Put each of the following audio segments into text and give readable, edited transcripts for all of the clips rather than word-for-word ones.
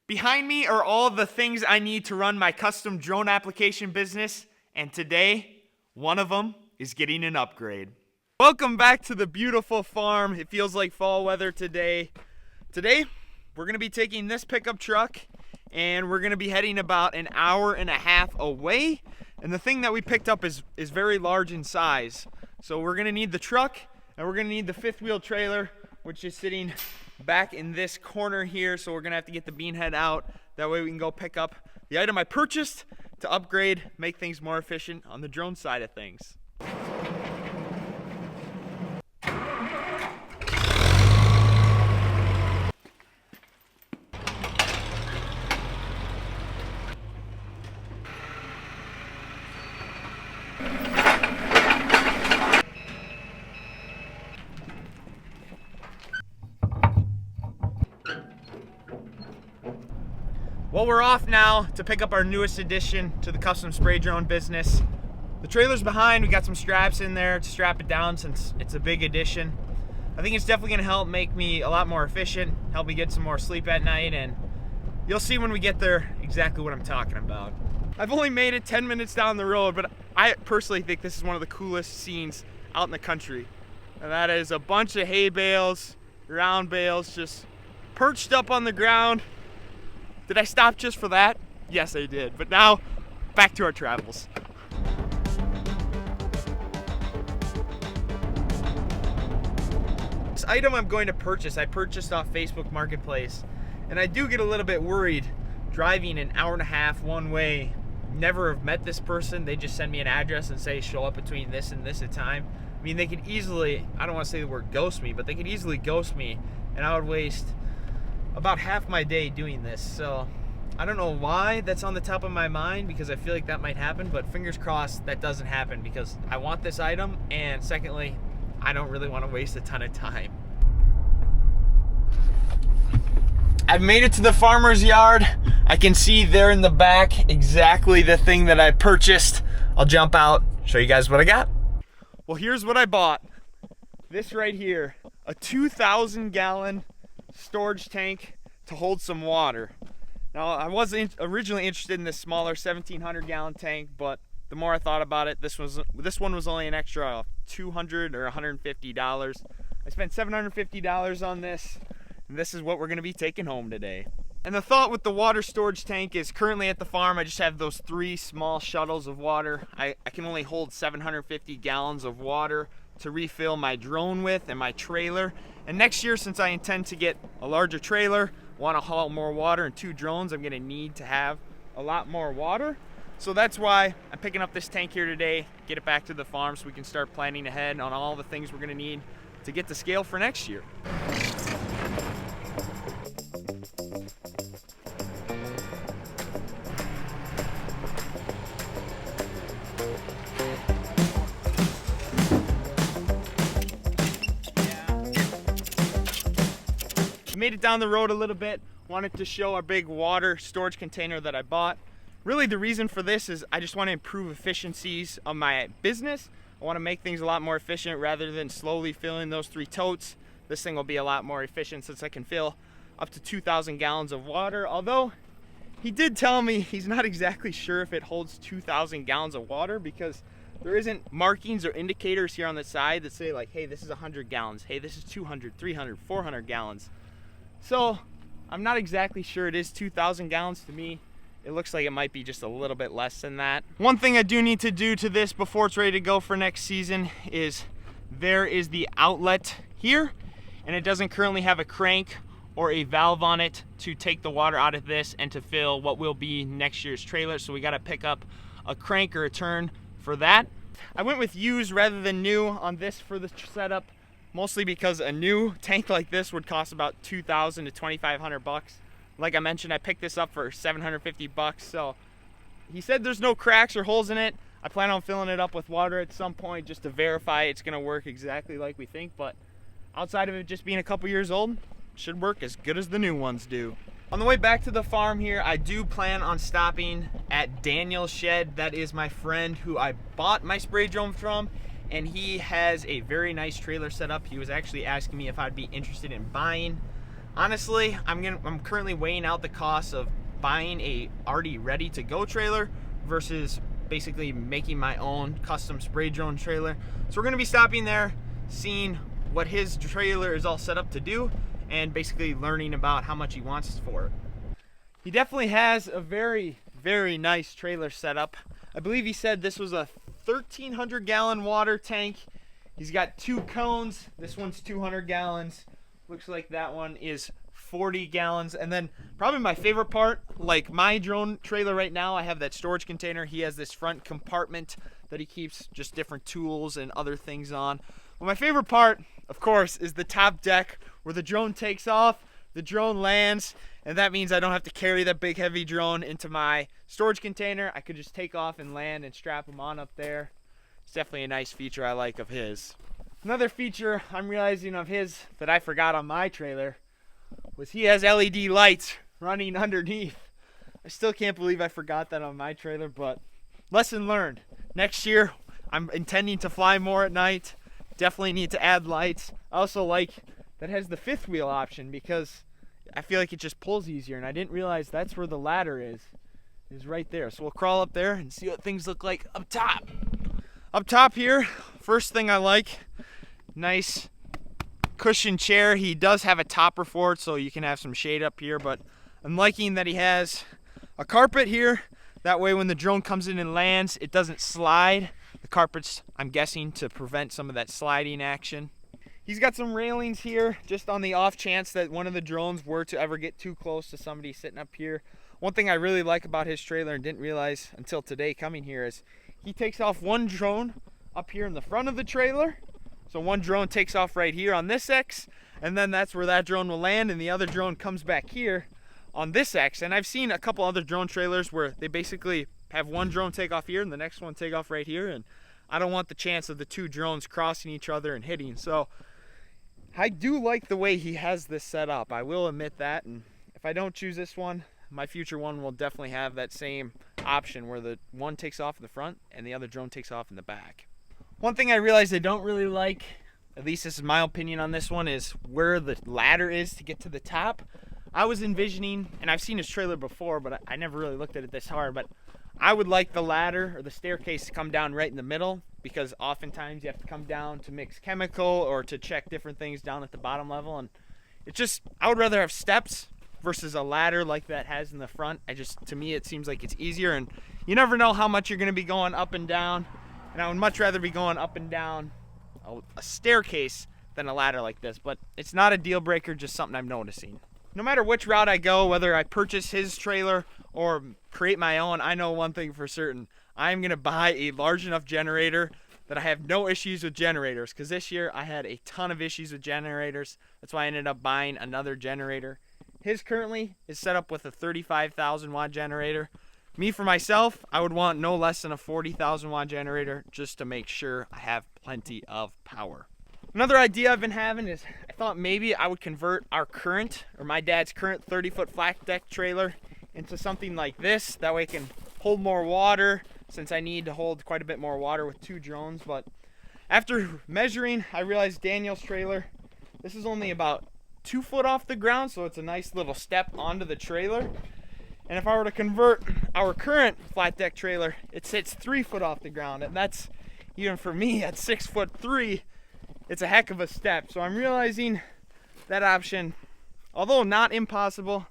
Behind me are all the things I need to run my custom drone application business, and today, one of them is getting an upgrade. Welcome back to the beautiful farm. It feels like fall weather today. Today, we're gonna be taking this pickup truck and we're gonna be heading about an hour and a half away. And the thing that we picked up is very large in size. So we're gonna need the truck and we're gonna need the fifth wheel trailer, which is sitting back in this corner here. So we're gonna have to get the bean head out. That way we can go pick up the item I purchased to upgrade, make things more efficient on the drone side of things. Well, we're off now to pick up our newest addition to the custom spray drone business. The trailer's behind. We got some straps in there to strap it down since it's a big addition. I think it's definitely gonna help make me a lot more efficient, help me get some more sleep at night, and you'll see when we get there exactly what I'm talking about. I've only made it 10 minutes down the road, but I personally think this is one of the coolest scenes out in the country. And that is a bunch of hay bales, round bales, just perched up on the ground. Did I stop just for that? Yes, I did. But now, back to our travels. This item I'm going to purchase, I purchased off Facebook Marketplace. And I do get a little bit worried driving an hour and a half one way. Never have met this person. They just send me an address and say, show up between this and this at time. I mean, they could easily, I don't want to say the word ghost me, but they could easily ghost me and I would waste about half my day doing this. So I don't know why that's on the top of my mind, because I feel like that might happen, but fingers crossed that doesn't happen, because I want this item, and secondly, I don't really want to waste a ton of time. I've made it to the farmer's yard. I can see there in the back exactly the thing that I purchased. I'll jump out, show you guys what I got. Well, here's what I bought. This right here, a 2,000 gallon storage tank to hold some water. Now, I was originally interested in this smaller 1,700 gallon tank, but the more I thought about it, this one was only an extra $200 or $150. I spent $750 on this, and this is what we're gonna be taking home today. And the thought with the water storage tank is, currently at the farm I just have those 3 small shuttles of water. I can only hold 750 gallons of water to refill my drone with and my trailer. And next year, since I intend to get a larger trailer, want to haul more water and 2 drones, I'm gonna need to have a lot more water. So that's why I'm picking up this tank here today, get it back to the farm so we can start planning ahead on all the things we're gonna need to get to scale for next year. Made it down the road a little bit. Wanted to show our big water storage container that I bought. Really, the reason for this is I just want to improve efficiencies of my business. I want to make things a lot more efficient rather than slowly filling those 3 totes. This thing will be a lot more efficient since I can fill up to 2,000 gallons of water. Although he did tell me he's not exactly sure if it holds 2,000 gallons of water, because there isn't markings or indicators here on the side that say like, hey, this is 100 gallons. Hey, this is 200, 300, 400 gallons. So I'm not exactly sure it is 2,000 gallons. To me, it looks like it might be just a little bit less than that. One thing I do need to do to this before it's ready to go for next season is there is the outlet here, and it doesn't currently have a crank or a valve on it to take the water out of this and to fill what will be next year's trailer. So we got to pick up a crank or a turn for that. I went with used rather than new on this for the setup, mostly because a new tank like this would cost about $2,000 to $2,500. Like I mentioned, I picked this up for $750. So he said there's no cracks or holes in it. I plan on filling it up with water at some point just to verify it's gonna work exactly like we think. But outside of it just being a couple years old, it should work as good as the new ones do. On the way back to the farm here, I do plan on stopping at Daniel's shed. That is my friend who I bought my spray drone from, and he has a very nice trailer set up. He was actually asking me if I'd be interested in buying Honestly, I'm currently weighing out the cost of buying a already ready to go trailer versus basically making my own custom spray drone trailer. So we're gonna be stopping there, seeing what his trailer is all set up to do, and basically learning about how much he wants for it. He definitely has a very, very nice trailer setup. I believe he said this was a 1,300 gallon water tank. He's got 2 cones. This one's 200 gallons. Looks like that one is 40 gallons. And then probably my favorite part, like my drone trailer right now, I have that storage container. He has this front compartment that he keeps just different tools and other things on. Well, my favorite part, of course, is the top deck where the drone takes off, the drone lands, and that means I don't have to carry that big heavy drone into my storage container. I could just take off and land and strap him on up there. It's definitely a nice feature I like of his. Another feature I'm realizing of his that I forgot on my trailer was he has LED lights running underneath. I still can't believe I forgot that on my trailer, but lesson learned. Next year, I'm intending to fly more at night. Definitely need to add lights. I also like that has the 5th wheel option because I feel like it just pulls easier, and I didn't realize that's where the ladder is right there. So we'll crawl up there and see what things look like up top. Up top here, first thing I like, nice cushion chair. He does have a topper for it, so you can have some shade up here, but I'm liking that he has a carpet here. That way when the drone comes in and lands, it doesn't slide. The carpet's, I'm guessing, to prevent some of that sliding action. He's got some railings here just on the off chance that one of the drones were to ever get too close to somebody sitting up here. One thing I really like about his trailer and didn't realize until today coming here is he takes off one drone up here in the front of the trailer. So one drone takes off right here on this X, and then that's where that drone will land, and the other drone comes back here on this X. And I've seen a couple other drone trailers where they basically have one drone take off here and the next one take off right here, and I don't want the chance of the 2 drones crossing each other and hitting. So I do like the way he has this set up, I will admit that, and if I don't choose this one, my future one will definitely have that same option where the one takes off in the front and the other drone takes off in the back. One thing I realized I don't really like, at least this is my opinion on this one, is where the ladder is to get to the top. I was envisioning, and I've seen his trailer before, but I never really looked at it this hard, but I would like the ladder or the staircase to come down right in the middle, because oftentimes you have to come down to mix chemical or to check different things down at the bottom level, and it just, I would rather have steps versus a ladder like that has in the front. To me it seems like it's easier, and you never know how much you're going to be going up and down, and I would much rather be going up and down a staircase than a ladder like this. But it's not a deal breaker, just something I'm noticing. No matter which route I go, whether I purchase his trailer or create my own, I know one thing for certain: I'm going to buy a large enough generator that I have no issues with generators, because this year I had a ton of issues with generators. That's why I ended up buying another generator. His currently is set up with a 35,000 watt generator. Me, for myself, I would want no less than a 40,000 watt generator just to make sure I have plenty of power. Another idea I've been having is I thought maybe I would convert our current, or my dad's current 30-foot flat deck trailer into something like this. That way it can hold more water, since I need to hold quite a bit more water with 2 drones. But after measuring, I realized Daniel's trailer, this is only about 2 foot off the ground, so it's a nice little step onto the trailer. And if I were to convert our current flat deck trailer, it sits 3 foot off the ground, and that's, even for me at 6'3", it's a heck of a step. So I'm realizing that option, although not impossible,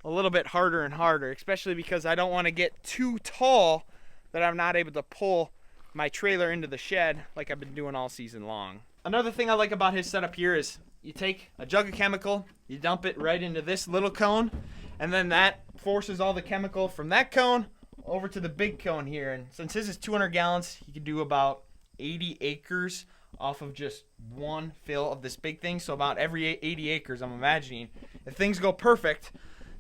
a little bit harder and harder, especially because I don't want to get too tall that I'm not able to pull my trailer into the shed like I've been doing all season long. Another thing I like about his setup here is you take a jug of chemical, you dump it right into this little cone, and then that forces all the chemical from that cone over to the big cone here. And since his is 200 gallons, he could do about 80 acres off of just one fill of this big thing. So about every 80 acres, I'm imagining, if things go perfect,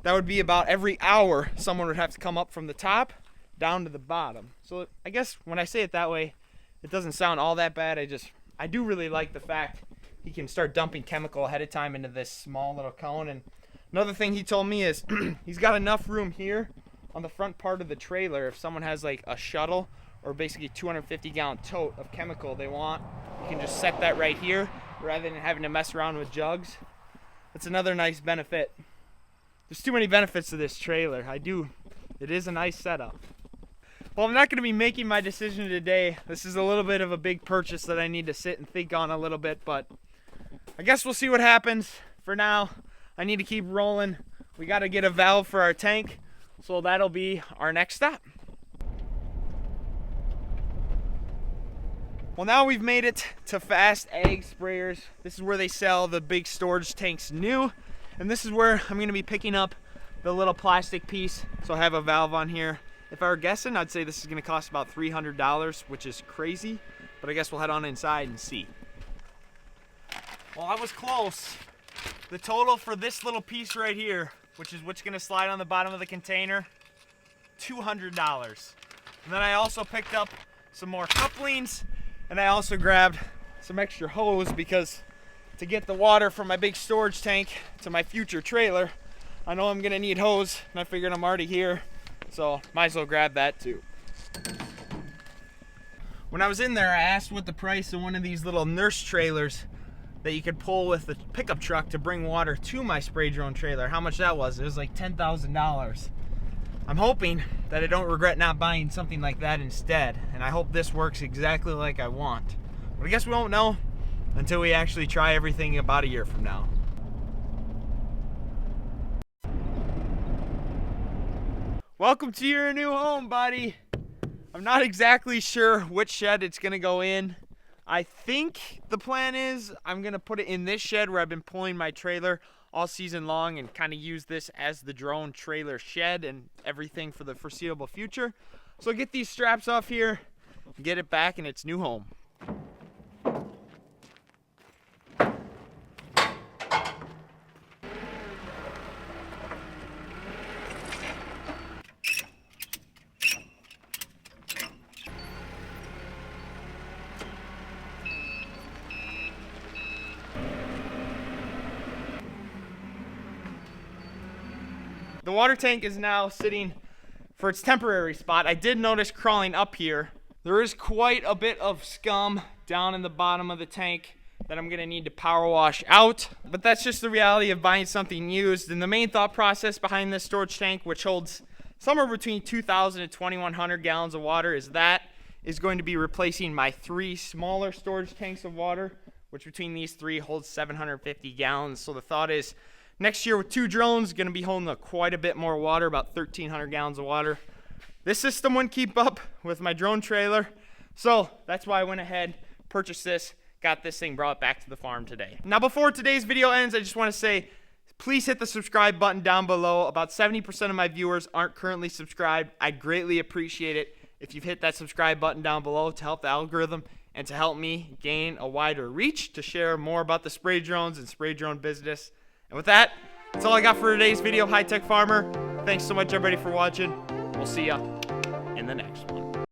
that would be about every hour someone would have to come up from the top down to the bottom. So I guess when I say it that way, it doesn't sound all that bad. I do really like the fact he can start dumping chemical ahead of time into this small little cone. And another thing he told me is he's got enough room here on the front part of the trailer. If someone has like a shuttle or basically 250 gallon tote of chemical they want, you can just set that right here rather than having to mess around with jugs. That's another nice benefit. There's too many benefits to this trailer. It is a nice setup. Well, I'm not going to be making my decision today. This is a little bit of a big purchase that I need to sit and think on a little bit, but I guess we'll see what happens. For now, I need to keep rolling. We got to get a valve for our tank, so that'll be our next step. Well, now we've made it to Fast Ag Sprayers. This is where they sell the big storage tanks new, and this is where I'm going to be picking up the little plastic piece. So I have a valve on here. If I were guessing, I'd say this is going to cost about $300, which is crazy, but I guess we'll head on inside and see. Well, I was close. The total for this little piece right here, which is what's going to slide on the bottom of the container, $200. And then I also picked up some more couplings, and I also grabbed some extra hose because to get the water from my big storage tank to my future trailer, I know I'm going to need hose, and I figured I'm already here, so might as well grab that too. When I was in there, I asked what the price of one of these little nurse trailers that you could pull with the pickup truck to bring water to my spray drone trailer, how much that was. It was like $10,000. I'm hoping that I don't regret not buying something like that instead, and I hope this works exactly like I want. But I guess we won't know until we actually try everything about a year from now. Welcome to your new home, buddy. I'm not exactly sure which shed it's gonna go in. I think the plan is I'm gonna put it in this shed where I've been pulling my trailer all season long and kind of use this as the drone trailer shed and everything for the foreseeable future. So I'll get these straps off here and get it back in its new home. The water tank is now sitting for its temporary spot. I did notice crawling up here, there is quite a bit of scum down in the bottom of the tank that I'm gonna need to power wash out. But that's just the reality of buying something used. And the main thought process behind this storage tank, which holds somewhere between 2,000 and 2,100 gallons of water, is going to be replacing my 3 smaller storage tanks of water, which between these 3 holds 750 gallons. So the thought is, next year with 2 drones, going to be holding quite a bit more water, about 1,300 gallons of water. This system wouldn't keep up with my drone trailer, so that's why I went ahead, purchased this, got this thing brought back to the farm today. Now before today's video ends, I just want to say, please hit the subscribe button down below. About 70% of my viewers aren't currently subscribed. I'd greatly appreciate it if you've hit that subscribe button down below to help the algorithm and to help me gain a wider reach to share more about the spray drones and spray drone business. And with that, that's all I got for today's video, HiTech Farmer. Thanks so much, everybody, for watching. We'll see ya in the next one.